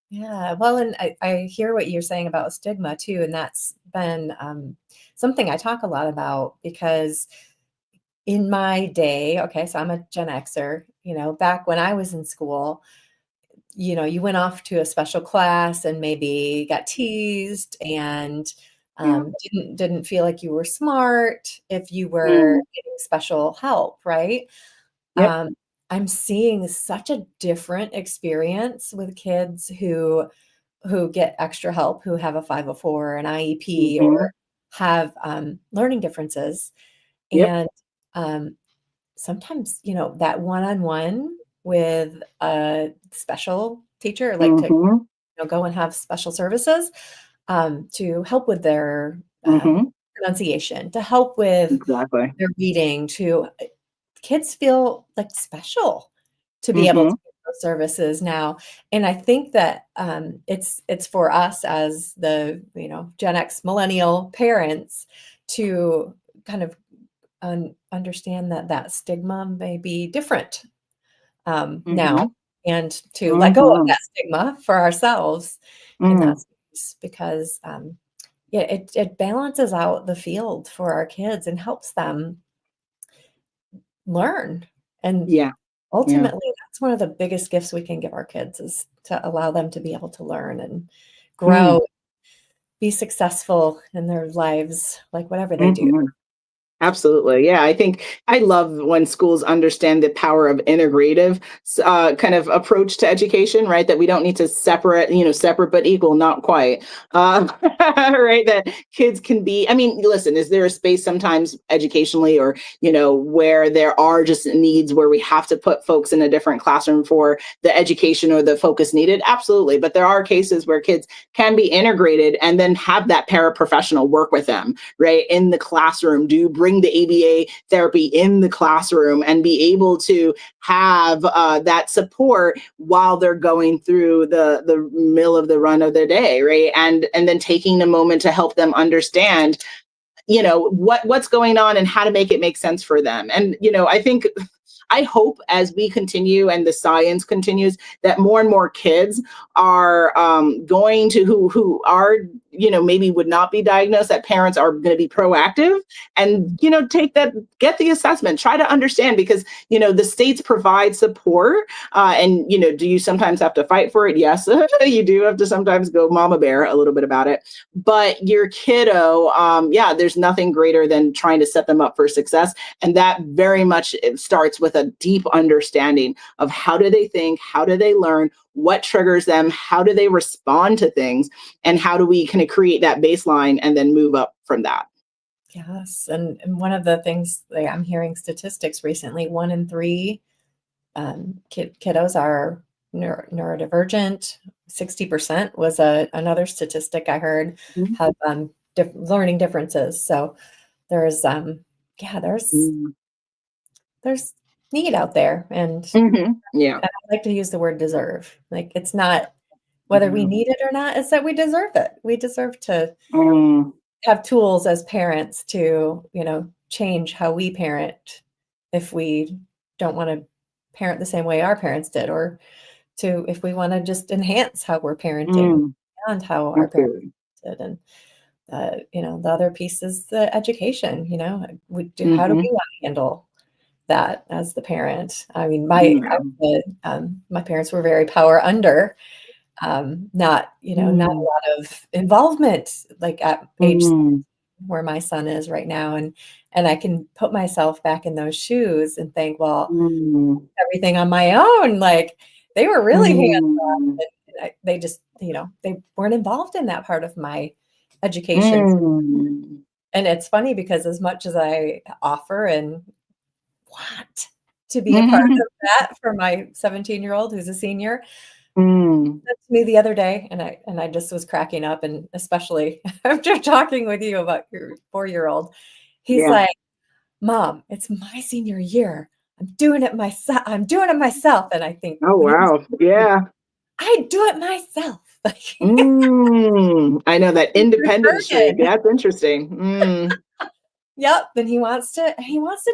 Speaker 1: Yeah, well, and I hear what you're saying about stigma too, and that's been something I talk a lot about, because in my day, okay, so I'm a Gen Xer, back when I was in school, you went off to a special class and maybe got teased, and
Speaker 2: Yeah.
Speaker 1: didn't feel like you were smart, if you were
Speaker 2: Mm.
Speaker 1: getting special help, right?
Speaker 2: Yep.
Speaker 1: Um, I'm seeing such a different experience with kids who get extra help, who have a 504, an IEP, or
Speaker 2: Mhm.
Speaker 1: have, learning differences,
Speaker 2: Yep.
Speaker 1: and, sometimes, that one-on-one with a special teacher, like to,
Speaker 2: Mhm.
Speaker 1: go and have special services, to help with their,
Speaker 2: Mhm.
Speaker 1: pronunciation, to help with
Speaker 2: Exactly.
Speaker 1: their reading, to kids feel, like, special to be able to
Speaker 2: Mhm.
Speaker 1: get those services now, and I think that, it's for us as the, Gen X millennial parents to kind of understand that that stigma may be different, now,
Speaker 2: Mhm.
Speaker 1: and to let go of
Speaker 2: Mhm.
Speaker 1: that stigma for ourselves in that
Speaker 2: Mm.
Speaker 1: space because, yeah, it balances out the field for our kids and helps them learn, and
Speaker 2: Yeah. Yeah.
Speaker 1: ultimately, that's one of the biggest gifts we can give our kids is to allow them to be able to learn and
Speaker 2: Mm.
Speaker 1: grow, be successful in their lives, like, whatever they do.
Speaker 2: Mhm. Absolutely. Yeah. I think I love when schools understand the power of integrative kind of approach to education, right? That we don't need to separate, separate but equal, not quite. Right. That kids can be, I mean, listen, is there a space sometimes educationally or, where there are just needs where we have to put folks in a different classroom for the education or the focus needed? Absolutely. But there are cases where kids can be integrated and then have that paraprofessional work with them, right, in the classroom, do bring the ABA therapy in the classroom and be able to have that support while they're going through the mill of the run of their day, right, and then taking a moment to help them understand what's going on and how to make it make sense for them. And I think I hope as we continue and the science continues that more and more kids are going to who are maybe would not be diagnosed, that parents are going to be proactive and take that, get the assessment, try to understand, because the states provide support, and do you sometimes have to fight for it? Yes. You do have to sometimes go mama bear a little bit about it, but your kiddo, yeah, there's nothing greater than trying to set them up for success, and that very much starts with a deep understanding of how do they think, how do they learn, what triggers them, how do they respond to things, and how do we kind of create that baseline and then move up from that.
Speaker 1: Yes, and one of the things, like, I'm hearing statistics recently, 1 in 3, kiddos are neurodivergent. 60% was another statistic I heard,
Speaker 2: Mhm.
Speaker 1: have, learning differences. So there's, yeah,
Speaker 2: Mhm.
Speaker 1: there's need out there, and
Speaker 2: Mhm. Yeah.
Speaker 1: I like to use the word deserve. Like, it's not whether we
Speaker 2: Yeah.
Speaker 1: need it or not, it's that we deserve it. We deserve to
Speaker 2: Mm.
Speaker 1: have tools as parents to, change how we parent if we don't wanna parent the same way our parents did, or to if we wanna just enhance how we're parenting
Speaker 2: Mm.
Speaker 1: and how our parents
Speaker 2: Absolutely.
Speaker 1: did, and, the other piece is the education, how do
Speaker 2: Mhm.
Speaker 1: we wanna handle that as the parent? I mean,
Speaker 2: Yeah.
Speaker 1: my parents were very power under, not a
Speaker 2: Mm.
Speaker 1: lot of involvement, like, at age
Speaker 2: Mm.
Speaker 1: where my son is right now, and I can put myself back in those shoes and think, "Well,
Speaker 2: Mm.
Speaker 1: everything on my own," like, they were really hands-on,
Speaker 2: Mm.
Speaker 1: and they just, they weren't involved in that part of my education,
Speaker 2: Mm.
Speaker 1: and it's funny because as much as I offer and want to be a part
Speaker 2: Mhm.
Speaker 1: of that for my 17-year-old who's a senior,
Speaker 2: Mm.
Speaker 1: said to me the other day, and I just was cracking up, and especially after talking with you about your 4-year-old, he's
Speaker 2: Yeah.
Speaker 1: like, "Mom, it's my senior year. I'm doing it myself," and I think,
Speaker 2: Oh,
Speaker 1: when he was
Speaker 2: wow.
Speaker 1: 14,
Speaker 2: Yeah.
Speaker 1: "I'd do it myself." Like,
Speaker 2: Mm. I know that
Speaker 1: he's
Speaker 2: independent streak.
Speaker 1: returning.
Speaker 2: That's interesting. Mm.
Speaker 1: Yep, and he wants to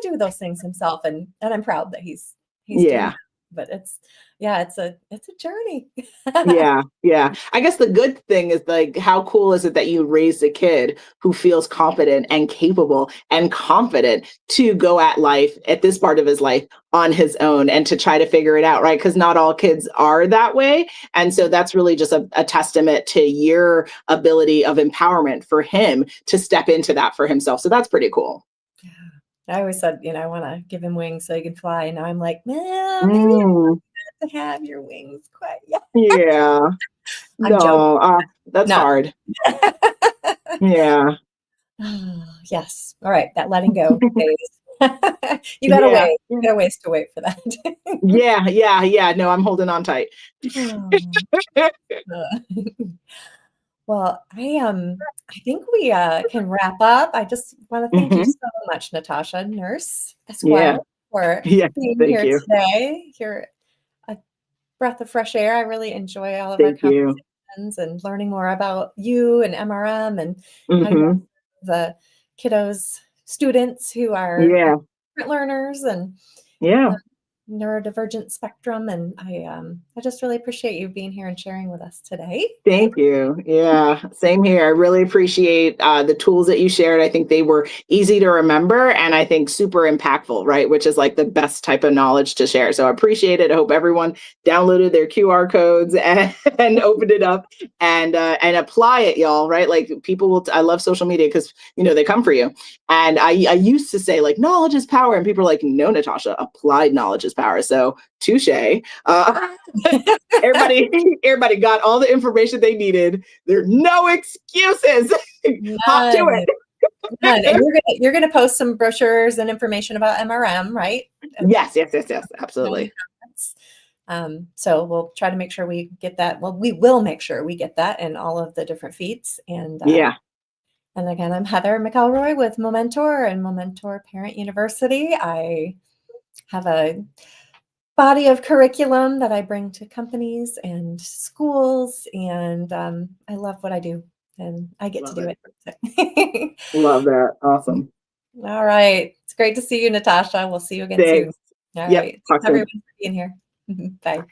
Speaker 1: do those things himself, and I'm proud that he's doing
Speaker 2: Yeah.
Speaker 1: that. but it's a journey.
Speaker 2: Yeah. I guess the good thing is like, how cool is it that you raised a kid who feels competent and capable and confident to go at life at this part of his life on his own and to try to figure it out, right? Because not all kids are that way. And so that's really just a testament to your ability of empowerment for him to step into that for himself. So that's pretty cool.
Speaker 1: I always said, I want to give him wings so he can fly. And now I'm like, man, maybe you
Speaker 2: Mm,
Speaker 1: have to have your wings quite yet.
Speaker 2: yeah.
Speaker 1: I'm joking.
Speaker 2: No, that's
Speaker 1: No.
Speaker 2: hard. Yeah.
Speaker 1: Yes. All right. That letting go phase. You gotta
Speaker 2: Yeah.
Speaker 1: wait. You got a ways to wait for that.
Speaker 2: Yeah. No, I'm holding on tight.
Speaker 1: Well, I think we can wrap up. I just want to thank you
Speaker 2: Hmm.
Speaker 1: so much, Natasha, nurse
Speaker 2: Yeah.
Speaker 1: Esquire, for
Speaker 2: Yeah.
Speaker 1: being
Speaker 2: Thank
Speaker 1: here
Speaker 2: you.
Speaker 1: today. You're a breath of fresh air. I really enjoy all of our
Speaker 2: Thank you.
Speaker 1: conversations and learning more about you and MRM and how you
Speaker 2: Hmm.
Speaker 1: the kiddos, students who are
Speaker 2: Yeah.
Speaker 1: different learners and
Speaker 2: Yeah.
Speaker 1: the neurodivergent spectrum. And I just really appreciate you being here and sharing with us today.
Speaker 2: Thank you. Yeah, same here. I really appreciate the tools that you shared. I think they were easy to remember and I think super impactful, right? Which is like the best type of knowledge to share. So I appreciate it. I hope everyone downloaded their QR codes and opened it up and apply it, y'all, right? Like people will, I love social media because, they come for you. And I used to say like knowledge is power. And people are like, no, Natasha, applied knowledge is power. So touche. Everybody got all the information they needed. There's no excuses. Hop to
Speaker 1: None. None. And you're gonna post some brochures and information about MRM, right?
Speaker 2: it. Yes. Absolutely.
Speaker 1: So we'll try to make sure we get that. Well, we will make sure we get that in all of the different feeds.
Speaker 2: Yeah.
Speaker 1: And again, I'm Heather McElroy with Momentor and Momentor Parent University. I have a body of curriculum that I bring to companies and schools, and I love what I do, and I get to
Speaker 2: Love
Speaker 1: do
Speaker 2: it.
Speaker 1: it.
Speaker 2: Love that. Awesome.
Speaker 1: All right. It's great to see you, Natasha. We'll see you again soon.
Speaker 2: Thanks.
Speaker 1: All
Speaker 2: Yep.
Speaker 1: right.
Speaker 2: Talk
Speaker 1: Thanks
Speaker 2: soon.
Speaker 1: everyone for being here. Bye.